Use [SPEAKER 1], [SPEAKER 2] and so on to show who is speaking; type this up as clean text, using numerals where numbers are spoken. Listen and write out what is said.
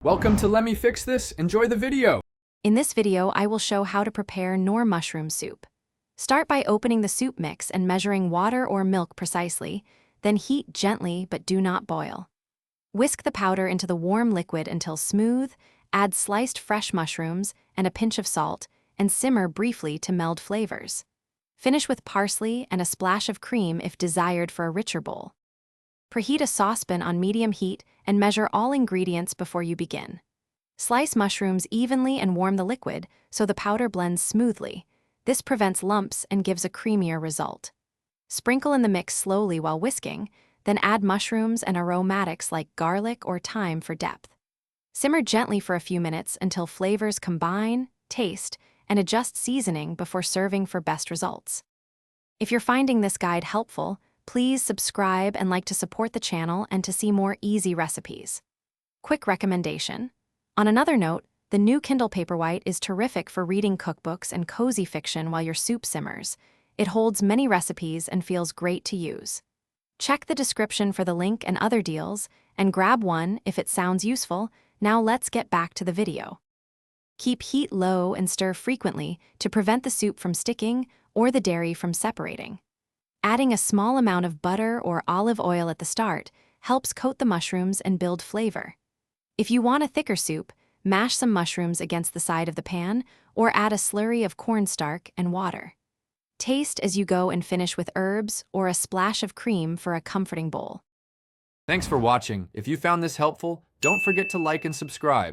[SPEAKER 1] Welcome to Let Me Fix This. Enjoy the video.
[SPEAKER 2] In this video, I will show how to prepare Knorr mushroom soup. Start by opening the soup mix and measuring water or milk precisely, then heat gently but do not boil. Whisk the powder into the warm liquid until smooth, add sliced fresh mushrooms and a pinch of salt, and simmer briefly to meld flavors. Finish with parsley and a splash of cream if desired for a richer bowl. Preheat a saucepan on medium heat and measure all ingredients before you begin. Slice mushrooms evenly and warm the liquid so the powder blends smoothly. This prevents lumps and gives a creamier result. Sprinkle in the mix slowly while whisking, then add mushrooms and aromatics like garlic or thyme for depth. Simmer gently for a few minutes until flavors combine, taste, and adjust seasoning before serving for best results. If you're finding this guide helpful, please subscribe and like to support the channel and to see more easy recipes. Quick recommendation. On another note, the new Kindle Paperwhite is terrific for reading cookbooks and cozy fiction while your soup simmers. It holds many recipes and feels great to use. Check the description for the link and other deals, and grab one if it sounds useful. Now let's get back to the video. Keep heat low and stir frequently to prevent the soup from sticking or the dairy from separating. Adding a small amount of butter or olive oil at the start helps coat the mushrooms and build flavor. If you want a thicker soup, mash some mushrooms against the side of the pan or add a slurry of cornstarch and water. Taste as you go and finish with herbs or a splash of cream for a comforting bowl.
[SPEAKER 1] Thanks for watching. If you found this helpful, don't forget to like and subscribe.